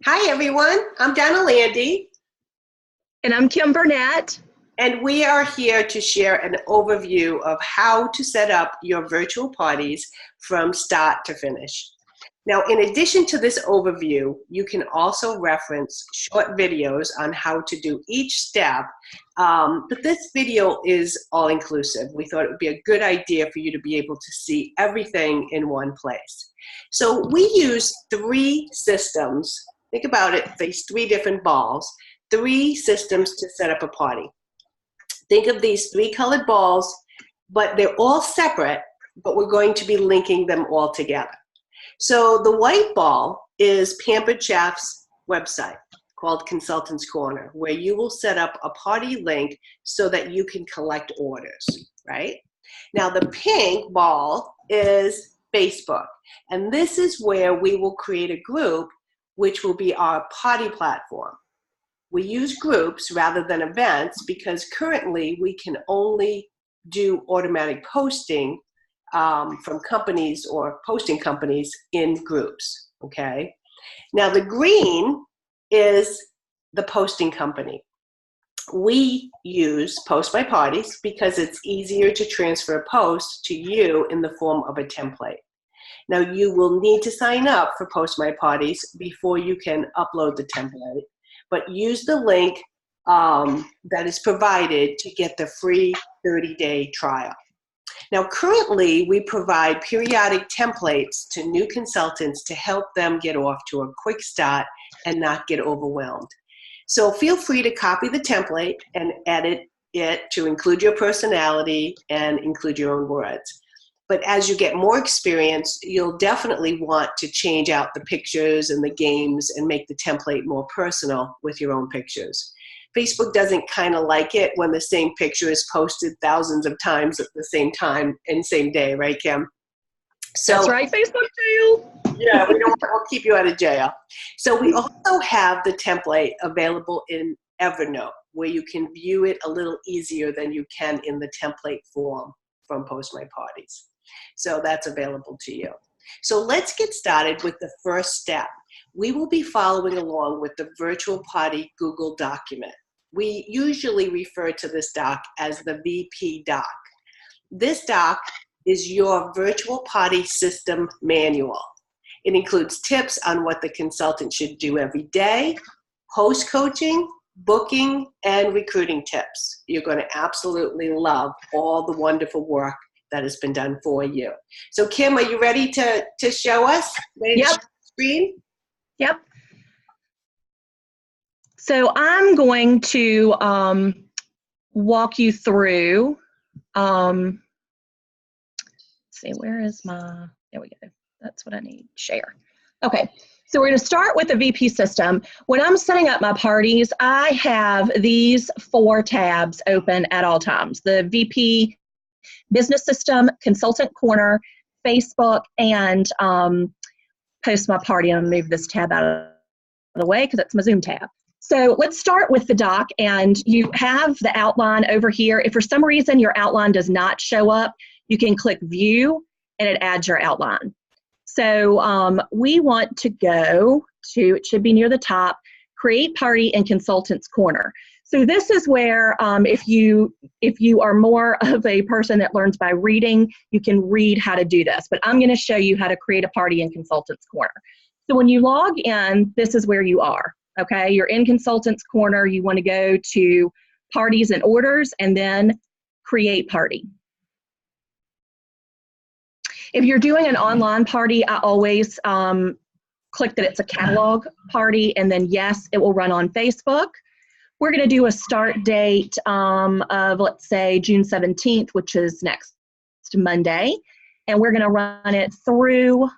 Hi, everyone. I'm Donna Landy, And I'm Kim Burnett. and we are here to share an overview of how to set up your virtual parties from start to finish. Now, in addition to this overview, you can also reference short videos on how to do each step, but this video is all-inclusive. We thought it would be a good idea for you to be able to see everything in one place. So we use three systems. Think about it, these three different balls, three systems to set up a party. Think of these three colored balls, but they're all separate, but we're going to be linking them all together. So the white ball is Pampered Chef's website called Consultants Corner, where you will set up a party link so that you can collect orders, right? Now the pink ball is Facebook, and this is where we will create a group which will be our party platform. We use groups rather than events because currently we can only do automatic posting from companies or posting companies in groups, okay? Now the green is the posting company. We use Post My Parties because it's easier to transfer posts to you in the form of a template. Now you will need to sign up for Post My Parties before you can upload the template, but use the link that is provided to get the free 30-day trial. Now, currently, we provide periodic templates to new consultants to help them get off to a quick start and not get overwhelmed. So feel free to copy the template and edit it to include your personality and include your own words. But as you get more experience, you'll definitely want to change out the pictures and the games and make the template more personal with your own pictures. Facebook doesn't kind of like it when the same picture is posted thousands of times at the same time and same day, right, Kim? So, that's right, Facebook jail. Yeah, we'll keep you out of jail. So we also have the template available in Evernote, where you can view it a little easier than you can in the template form from Post My Parties. So that's available to you. So let's get started with the first step. We will be following along with the virtual party Google document. We usually refer to this doc as the VP doc. This doc is your virtual party system manual. It includes tips on what the consultant should do every day, host coaching, booking, and recruiting tips. You're going to absolutely love all the wonderful work that has been done for you. So Kim, are you ready to show us? Ready to share the screen? Yep. So I'm going to walk you through, let's see, where is my, there we go. That's what I need, share. Okay, so we're gonna start with the VP system. When I'm setting up my parties, I have these 4 tabs open at all times. The VP Business System, Consultant Corner, Facebook, and Post My Party. I'm gonna move this tab out of the way because it's my Zoom tab. So let's start with the doc, and you have the outline over here. If for some reason your outline does not show up, you can click View and it adds your outline. So we want to go to, it should be near the top, Create Party and Consultants Corner. So this is where if you are more of a person that learns by reading, you can read how to do this. But I'm going to show you how to create a party in Consultants Corner. So when you log in, this is where you are. Okay, you're in Consultants Corner. You want to go to Parties and Orders and then Create Party. If you're doing an online party, I always click that it's a catalog party, and then yes, it will run on Facebook. We're going to do a start date of, let's say, June 17th, which is next Monday, and we're going to run it through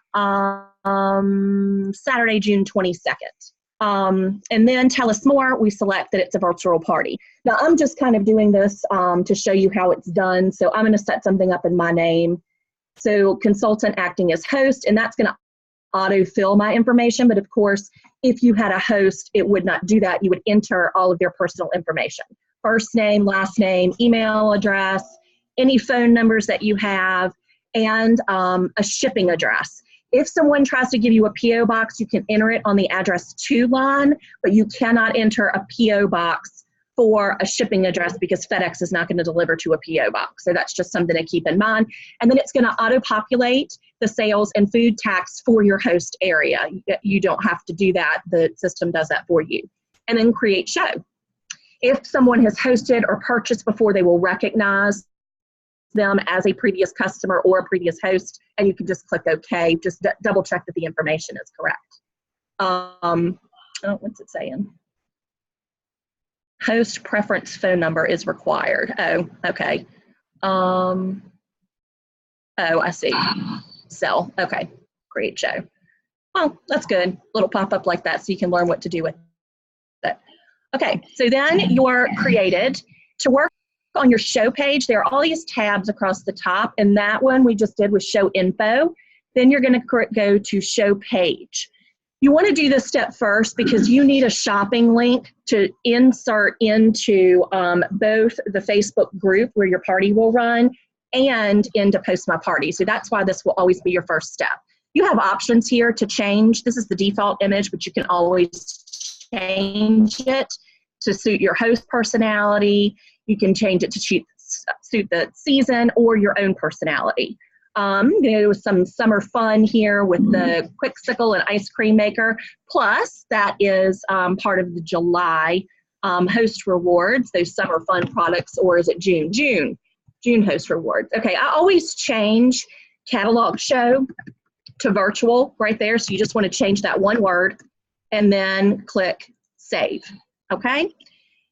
Saturday, June 22nd. And then tell us more, we select that it's a virtual party. Now, I'm just kind of doing this to show you how it's done, so I'm going to set something up in my name. So consultant acting as host, and that's going to auto-fill my information, but of course, if you had a host, it would not do that. You would enter all of your personal information. First name, last name, email address, any phone numbers that you have, and a shipping address. If someone tries to give you a P.O. box, you can enter it on the address to line, but you cannot enter a P.O. box for a shipping address because FedEx is not going to deliver to a P.O. box. So that's just something to keep in mind. And then it's going to auto-populate the sales and food tax for your host area. You don't have to do that. The system does that for you. And then create show. If someone has hosted or purchased before, they will recognize them as a previous customer or a previous host, and you can just click OK. Just double check that the information is correct. Oh, what's it saying? Host preference phone number is required. Oh, okay. Oh, I see. Sell. Okay. Create show. Well, that's good. Little pop-up like that so you can learn what to do with it. Okay, so then you're created. To work on your show page, there are all these tabs across the top, and that one we just did was show info. Then you're going to go to show page. You want to do this step first because you need a shopping link to insert into both the Facebook group where your party will run and into Post My Party. So that's why this will always be your first step. You have options here to change. This is the default image, but you can always change it to suit your host personality. You can change it to suit the season or your own personality. There was some summer fun here with the Quicksicle and ice cream maker. Plus, that is part of the July host rewards, those summer fun products, or is it June? June host rewards. Okay, I always change catalog show to virtual right there. So you just want to change that one word and then click save. Okay.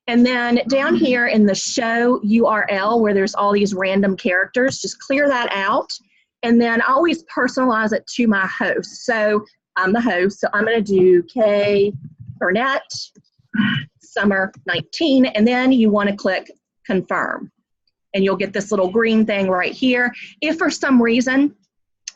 And then down here in the show URL where there's all these random characters, just clear that out. And then I always personalize it to my host. So I'm the host, so I'm going to do K Burnett Summer 19, and then you want to click confirm. And you'll get this little green thing right here. If for some reason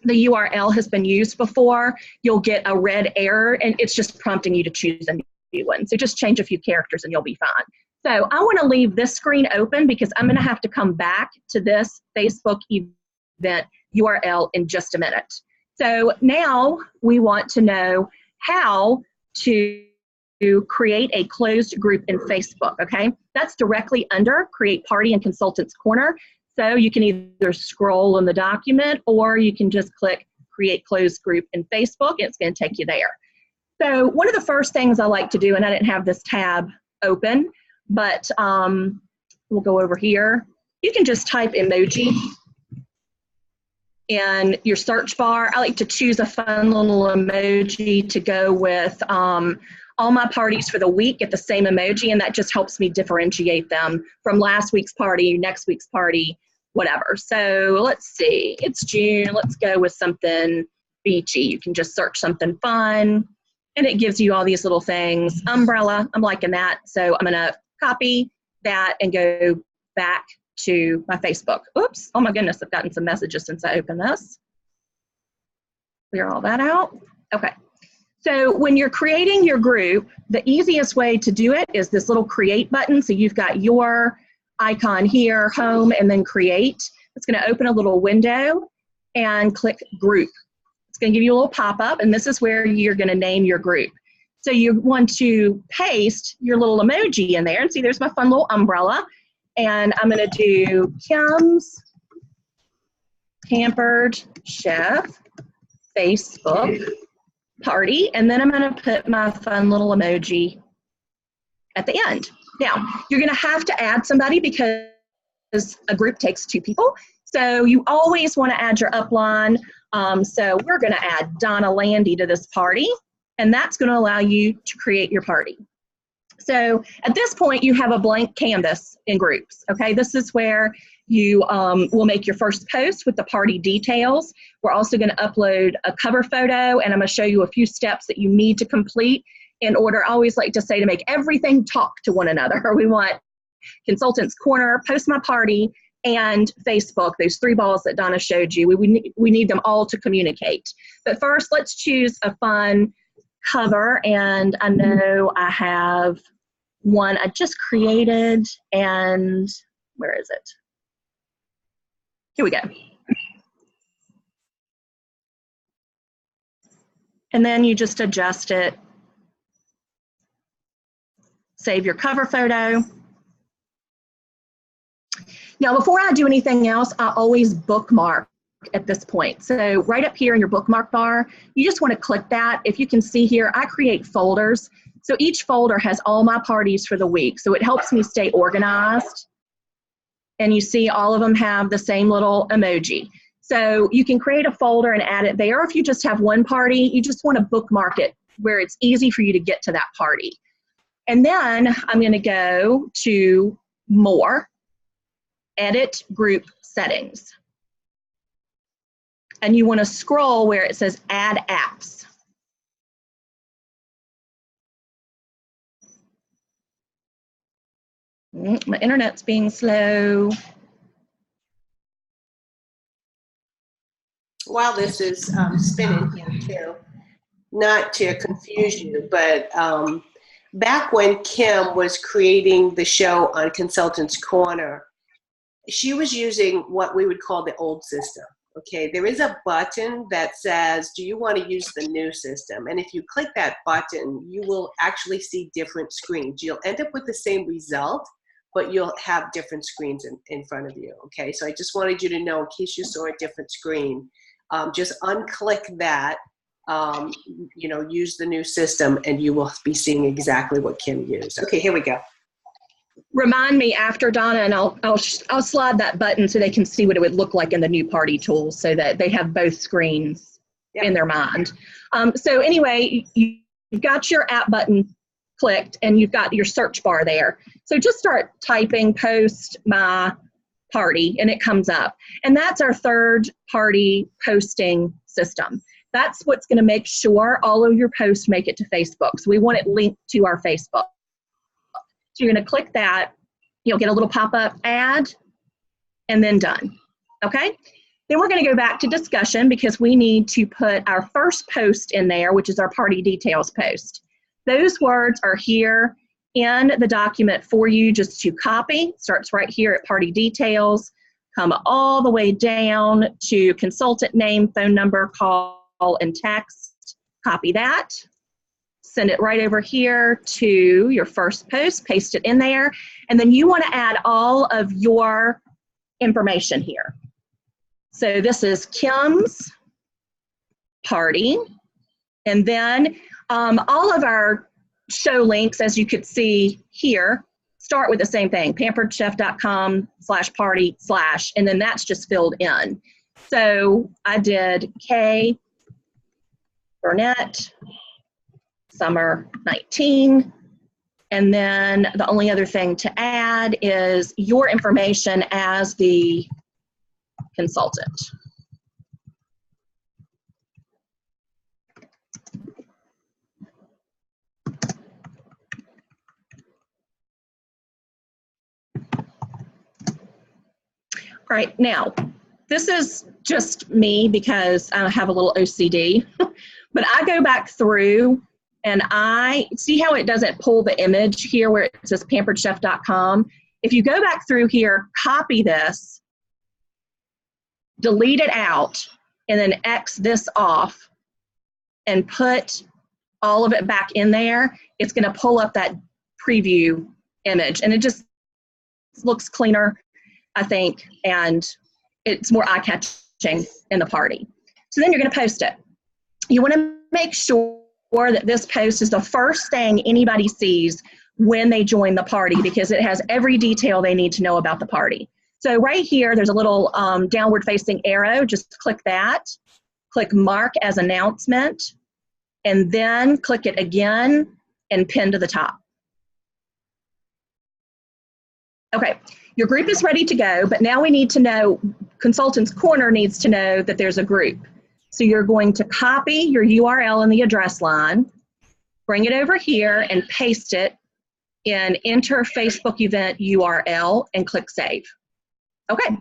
the URL has been used before, you'll get a red error, and it's just prompting you to choose a new one. So just change a few characters and you'll be fine. So I want to leave this screen open because I'm going to have to come back to this Facebook event URL in just a minute. So now we want to know how to create a closed group in Facebook, okay? That's directly under Create Party and Consultants Corner. So you can either scroll in the document or you can just click Create Closed Group in Facebook and it's going to take you there. So one of the first things I like to do, and I didn't have this tab open, but we'll go over here. You can just type emoji in your search bar. I like to choose a fun little emoji to go with all my parties for the week, get the same emoji, and that just helps me differentiate them from last week's party, next week's party, whatever. So let's see, it's June. Let's go with something beachy. You can just search something fun, and it gives you all these little things. Umbrella, I'm liking that. So I'm gonna copy that and go back to my Facebook. Oops, oh my goodness, I've gotten some messages since I opened this. Clear all that out. Okay, so when you're creating your group, the easiest way to do it is this little create button. So you've got your icon here, home, and then create. It's gonna open a little window and click group. It's gonna give you a little pop-up, and this is where you're gonna name your group. So you want to paste your little emoji in there, and see there's my fun little umbrella. And I'm going to do Kim's Pampered Chef Facebook Party, and then I'm going to put my fun little emoji at the end. Now, you're going to have to add somebody because a group takes 2 people. So you always want to add your upline. So we're going to add Donna Landy to this party, and that's going to allow you to create your party. So at this point, you have a blank canvas in groups, okay? This is where you will make your first post with the party details. We're also gonna upload a cover photo, and I'm gonna show you a few steps that you need to complete in order. I always like to say to make everything talk to one another. We want Consultants Corner, Post My Party, and Facebook, those 3 balls that Donna showed you. We need them all to communicate. But first, let's choose a fun cover, and I know I have one I just created, and where is it? Here we go. and then you just adjust it. Save your cover photo. Now, before I do anything else, I always bookmark at this point. So right up here in your bookmark bar, you just want to click that. If you can see here, I create folders. So each folder has all my parties for the week. So it helps me stay organized. And you see all of them have the same little emoji. So you can create a folder and add it there. If you just have one party, you just want to bookmark it where it's easy for you to get to that party. And then I'm going to go to More, Edit Group Settings. And you want to scroll where it says Add Apps. My internet's being slow. While this is spinning here too, not to confuse you, but back when Kim was creating the show on Consultants Corner, she was using what we would call the old system. Okay, there is a button that says, do you want to use the new system? And if you click that button, you will actually see different screens. You'll end up with the same result, but you'll have different screens in front of you. Okay, so I just wanted you to know, in case you saw a different screen, just unclick that, you know, use the new system, and you will be seeing exactly what Kim used. Okay, here we go. Remind me after, Donna, and I'll slide that button so they can see what it would look like in the new party tools, so that they have both screens in their mind. So anyway, you've got your app button clicked, and you've got your search bar there. So just start typing post my party, and it comes up. And that's our third party posting system. That's what's going to make sure all of your posts make it to Facebook. So we want it linked to our Facebook. So you're going to click that. You'll get a little pop-up add, and then done. Okay? Then we're going to go back to discussion, because we need to put our first post in there, which is our party details post. Those words are here in the document for you just to copy. Starts right here at party details, come all the way down to consultant name, phone number, call, and text. Copy that. Send it right over here to your first post, paste it in there, and then you want to add all of your information here. So this is Kim's party, and then all of our show links, as you could see here, start with the same thing, pamperedchef.com/party/ and then that's just filled in. So I did K Burnett Summer 19, and then the only other thing to add is your information as the consultant. All right, now, this is just me because I have a little OCD, but I go back through and I see how it doesn't pull the image here where it says pamperedchef.com. If you go back through here, copy this, delete it out, and then X this off and put all of it back in there, it's going to pull up that preview image, and it just looks cleaner, I think, and it's more eye-catching in the party. So then you're going to post it. You want to make sure that this post is the first thing anybody sees when they join the party, because it has every detail they need to know about the party. So right here, there's a little downward-facing arrow. Just click that. Click Mark as Announcement, and then click it again and pin to the top. Okay. Your group is ready to go, but now we need to know, Consultants Corner needs to know that there's a group. So you're going to copy your URL in the address line, bring it over here and paste it in Enter Facebook Event URL and click Save. Okay,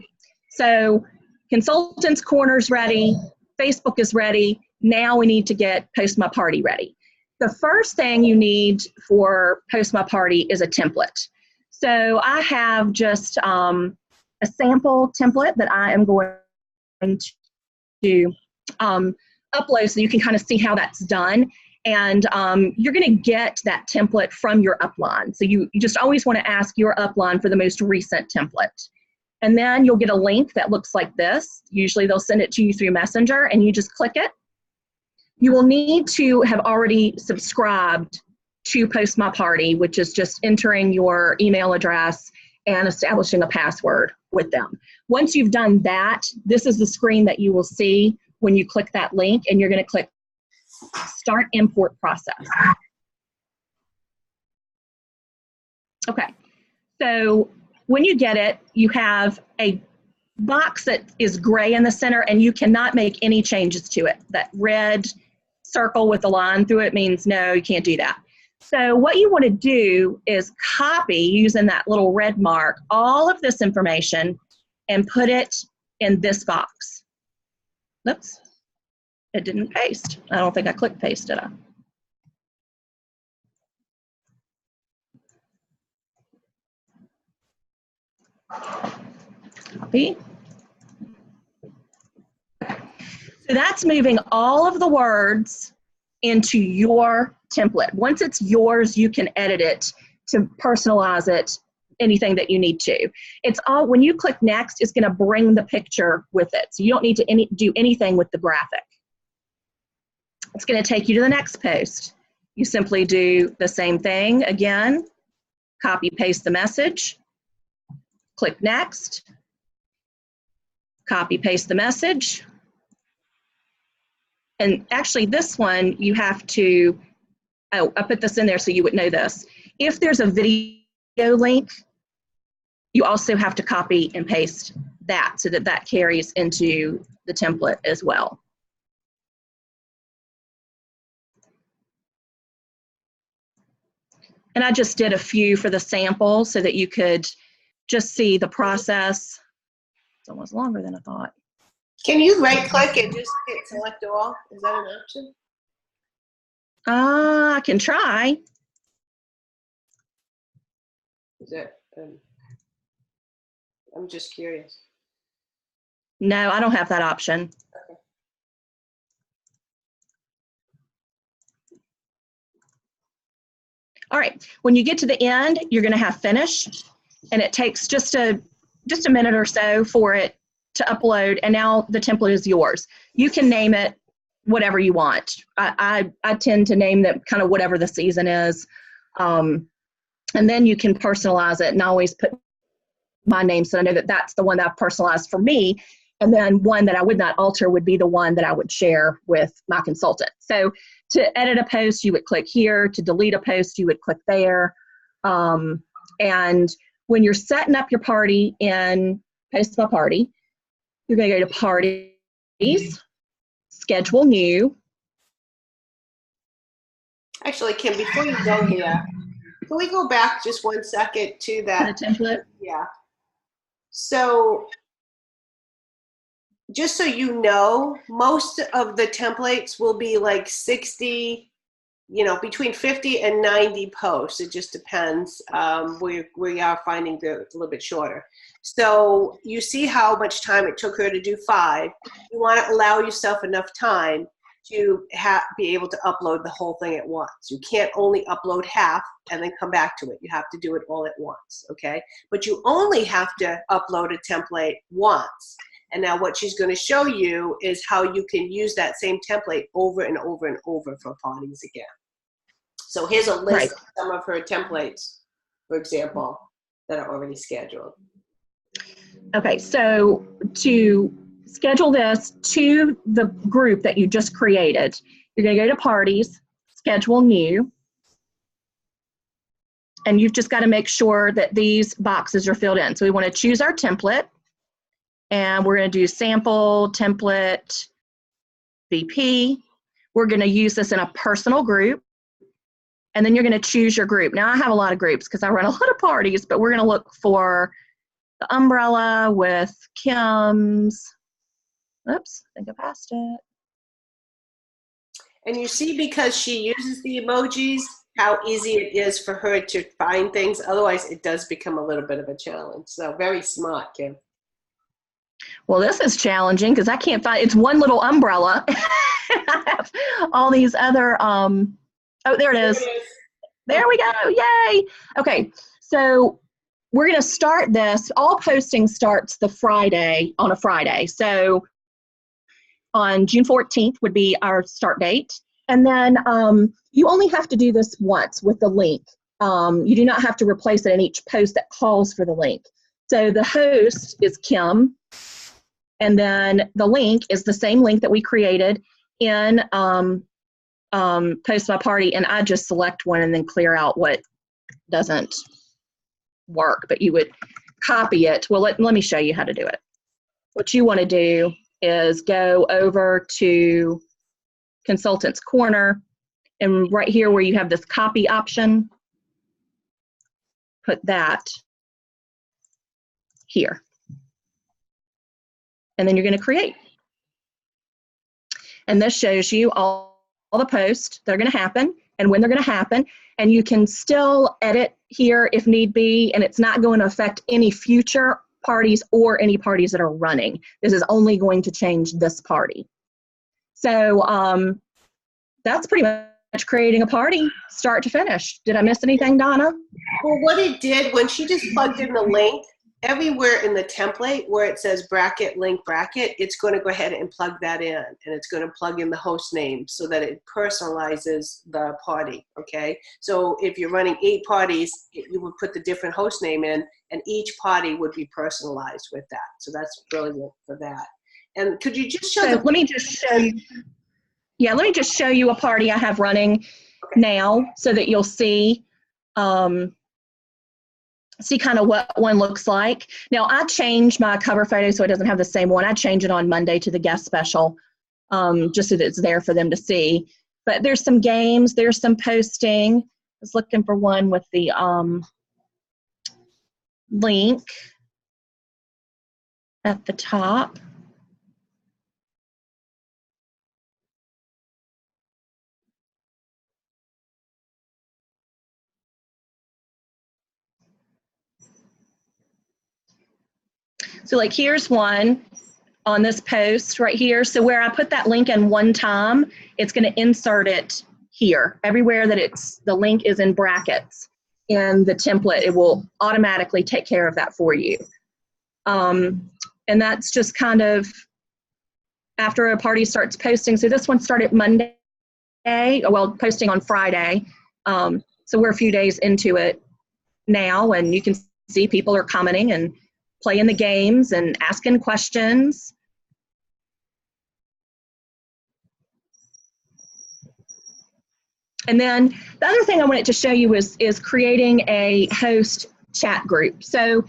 so Consultants Corner is ready, Facebook is ready, now we need to get Post My Party ready. The first thing you need for Post My Party is a template. So I have just a sample template that I am going to upload so you can kind of see how that's done. And you're going to get that template from your upline. So you just always want to ask your upline for the most recent template. And then you'll get a link that looks like this. Usually they'll send it to you through Messenger, and you just click it. You will need to have already subscribed to Post My Party, which is just entering your email address and establishing a password with them. Once you've done that, this is the screen that you will see when you click that link, and you're going to click Start Import Process. Okay, so when you get it, you have a box that is gray in the center, and you cannot make any changes to it. That red circle with a line through it means no, you can't do that. So what you want to do is copy, using that little red mark, all of this information and put it in this box. Oops, it didn't paste. I don't think I clicked paste, did I? Copy. So that's moving all of the words into your template. Once it's yours, you can edit it to personalize it, anything that you need to. It's all, when you click next, it's going to bring the picture with it. So you don't need to do anything with the graphic. It's going to take you to the next post. You simply do the same thing again, copy paste the message, click next, copy paste the message. And actually this one you have to, oh, I put this in there so you would know this. If there's a video link, you also have to copy and paste that so that that carries into the template as well. And I just did a few for the sample so that you could just see the process. It's almost longer than I thought. Can you right click and just hit select all? Is that an option? I can try. Is that, I'm just curious. No, I don't have that option. Okay. All right, when you get to the end, you're going to have finish, and it takes just a minute or so for it to upload, and now the template is yours. You can name it whatever you want. I tend to name them kind of whatever the season is, and then you can personalize it, and I always put my name so I know that that's the one that I've personalized for me, and then one that I would not alter would be the one that I would share with my consultant. So to edit a post, you would click here. To delete a post, you would click there. And when you're setting up your party in Post My Party, you're going to go to Parties, Schedule New. Actually, Kim, before you go here, can we go back just 1 second to that? The template. Yeah. So just so you know, most of the templates will be like 60, you know, between 50 and 90 posts. It just depends where you are finding it's a little bit shorter. So you see how much time it took her to do 5. You want to allow yourself enough time to be able to upload the whole thing at once. You can't only upload half and then come back to it. You have to do it all at once, okay? But you only have to upload a template once. And now what she's going to show you is how you can use that same template over and over and over for parties again. So here's a list of some of her templates, for example, that are already scheduled. Okay, so to schedule this to the group that you just created, you're going to go to Parties, Schedule New, and you've just got to make sure that these boxes are filled in. So we want to choose our template, and we're going to do Sample, Template, VP. We're going to use this in a personal group, and then you're going to choose your group. Now, I have a lot of groups because I run a lot of parties, but we're going to look for the umbrella with Kim's. Oops, I think I passed it. And you see, because she uses the emojis, how easy it is for her to find things. Otherwise, it does become a little bit of a challenge. So very smart, Kim. Well, this is challenging because I can't find, it's one little umbrella. I have all these other, oh, there it is. There we go, yay. Okay, so we're gonna start this, all posting starts on a Friday. So on June 14th would be our start date. And then you only have to do this once with the link. You do not have to replace it in each post that calls for the link. So the host is Kim, and then the link is the same link that we created in Post My Party, and I just select one and then clear out what doesn't work, but you would copy it. Well, let me show you how to do it. What you want to do is go over to Consultants Corner, and right here where you have this copy option, put that here. And then you're going to create. And this shows you all the posts that are going to happen and when they're going to happen. And you can still edit here if need be, and it's not going to affect any future parties or any parties that are running. This is only going to change this party. So that's pretty much creating a party, start to finish. Did I miss anything, Donna? Well, what it did, when she just plugged in the link, everywhere in the template where it says bracket, link, bracket, it's going to go ahead and plug that in, and it's going to plug in the host name so that it personalizes the party, okay? So if you're running 8 parties, you would put the different host name in, and each party would be personalized with that. So that's brilliant for that. And could you just show let me just show you. Yeah, let me just show you a party I have running now so that you'll see see kind of what one looks like. Now, I changed my cover photo so it doesn't have the same one. I changed it on Monday to the guest special, just so that it's there for them to see. But there's some games, there's some posting. I was looking for one with the link at the top. So like here's one on this post right here. So where I put that link in one time, it's going to insert it here. Everywhere that the link is in brackets in the template, it will automatically take care of that for you. And that's just kind of after a party starts posting. So this one started Monday, well, posting on Friday. So we're a few days into it now, and you can see people are commenting and playing the games and asking questions. And then the other thing I wanted to show you is creating a host chat group. So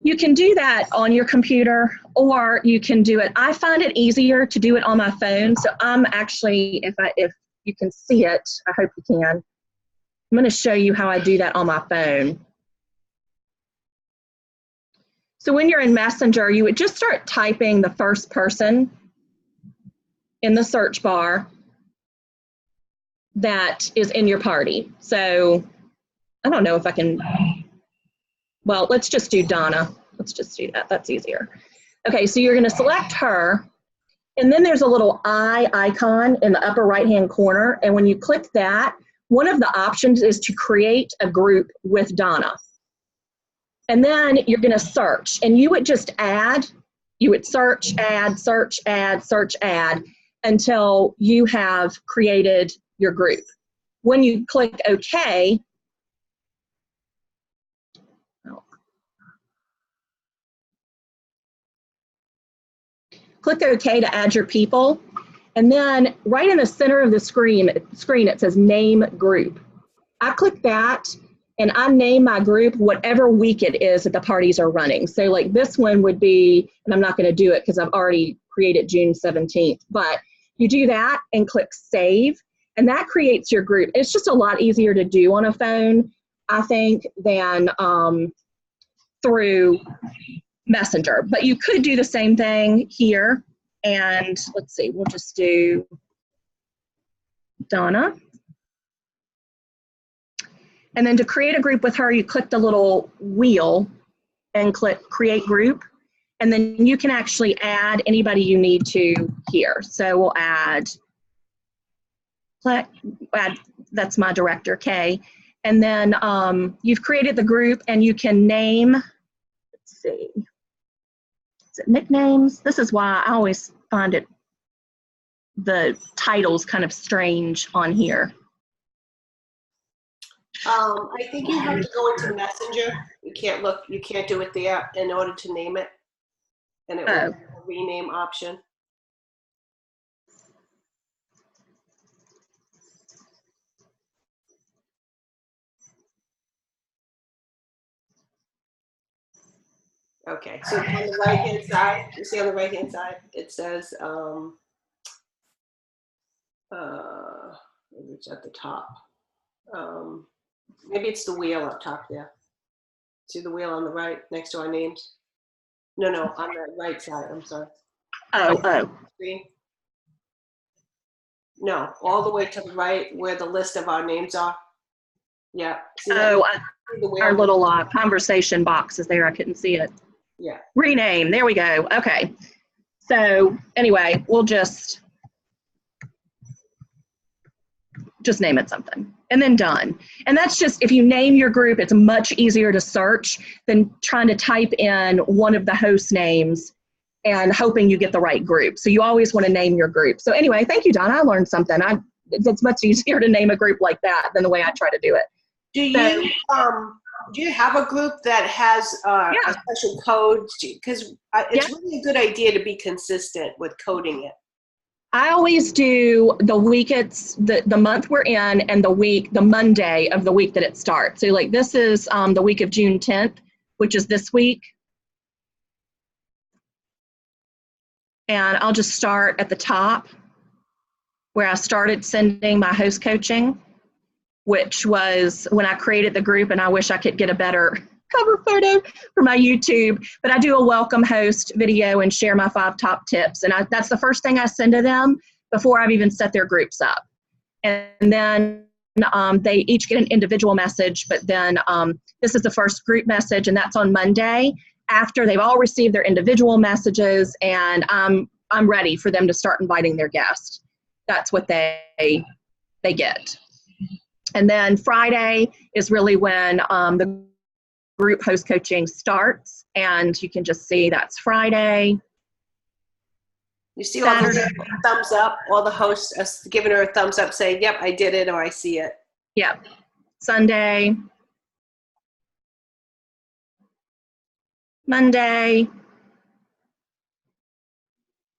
you can do that on your computer, or you can do it. I find it easier to do it on my phone. So I'm actually, if you can see it, I hope you can. I'm going to show you how I do that on my phone. So when you're in Messenger, you would just start typing the first person in the search bar that is in your party. So I don't know if I can, well, let's just do Donna. Let's just do that. That's easier. Okay, so you're going to select her, and then there's a little eye icon in the upper right-hand corner, and when you click that, one of the options is to create a group with Donna. And then you're going to search, and you would just add, you would search, add, search, add, search, add, until you have created your group. When you click OK, click OK to add your people, and then right in the center of the screen it says Name Group. I click that, and I name my group whatever week it is that the parties are running. So like this one would be, and I'm not going to do it because I've already created June 17th, but you do that and click Save, and that creates your group. It's just a lot easier to do on a phone, I think, than through Messenger. But you could do the same thing here, and let's see, we'll just do Donna. And then to create a group with her, you click the little wheel and click Create Group. And then you can actually add anybody you need to here. So we'll add, that's my director, Kay. And then you've created the group and you can name, let's see, is it nicknames? This is why I always find it, the titles kind of strange on here. I think you have to go into Messenger. You can't do it there in order to name it. And it will have a rename option. Okay, so on the right-hand side, you see on the right-hand side, it says, maybe it's at the top. Maybe it's the wheel up top there. See the wheel on the right next to our names? No, on the right side, I'm sorry. Screen. No, all the way to the right where the list of our names are. Yeah. See that? Our little conversation box is there. I couldn't see it. Yeah. Rename. There we go. Okay. So anyway, we'll just name it something and then done. And that's just, if you name your group, it's much easier to search than trying to type in one of the host names and hoping you get the right group. So you always want to name your group. So anyway, thank you, Donna. I learned something. It's much easier to name a group like that than the way I try to do it. Do you have a group that has a special code? Because it's really a good idea to be consistent with coding it. I always do the week it's the month we're in and the Monday of the week that it starts. So like this is the week of June 10th, which is this week. And I'll just start at the top where I started sending my host coaching, which was when I created the group, and I wish I could get a better cover photo for my YouTube, but I do a welcome host video and share my 5 top tips. And that's the first thing I send to them before I've even set their groups up. And then they each get an individual message, but then this is the first group message, and that's on Monday after they've all received their individual messages, and I'm ready for them to start inviting their guests. That's what they get. And then Friday is really when the group host coaching starts, and you can just see that's Friday. You see all the thumbs up, all the hosts giving her a thumbs up saying, yep, I did it, or I see it. Yep. Sunday, Monday,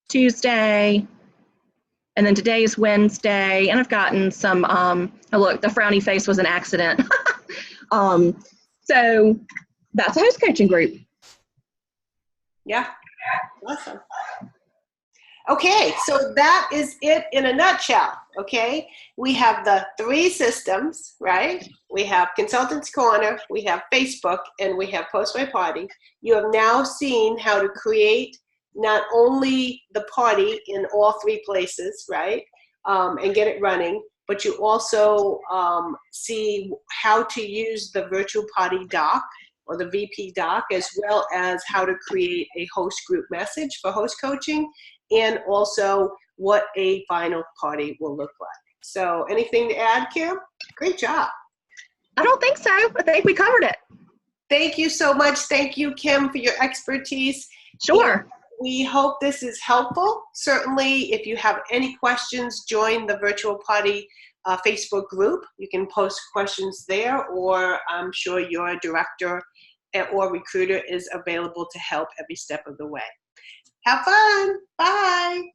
Tuesday, and then today's Wednesday, and I've gotten some, oh look, the frowny face was an accident. So that's a host coaching group. Yeah, awesome. Okay, so that is it in a nutshell, okay? We have the 3 systems, right? We have Consultants Corner, we have Facebook, and we have Post My Party. You have now seen how to create not only the party in all 3 places, right? And get it running, but you also see how to use the virtual party doc or the VP doc, as well as how to create a host group message for host coaching, and also what a final party will look like. So anything to add, Kim? Great job. I don't think so. I think we covered it. Thank you so much. Thank you, Kim, for your expertise. Sure. We hope this is helpful. Certainly, if you have any questions, join the Virtual Party Facebook group. You can post questions there, or I'm sure your director or recruiter is available to help every step of the way. Have fun. Bye.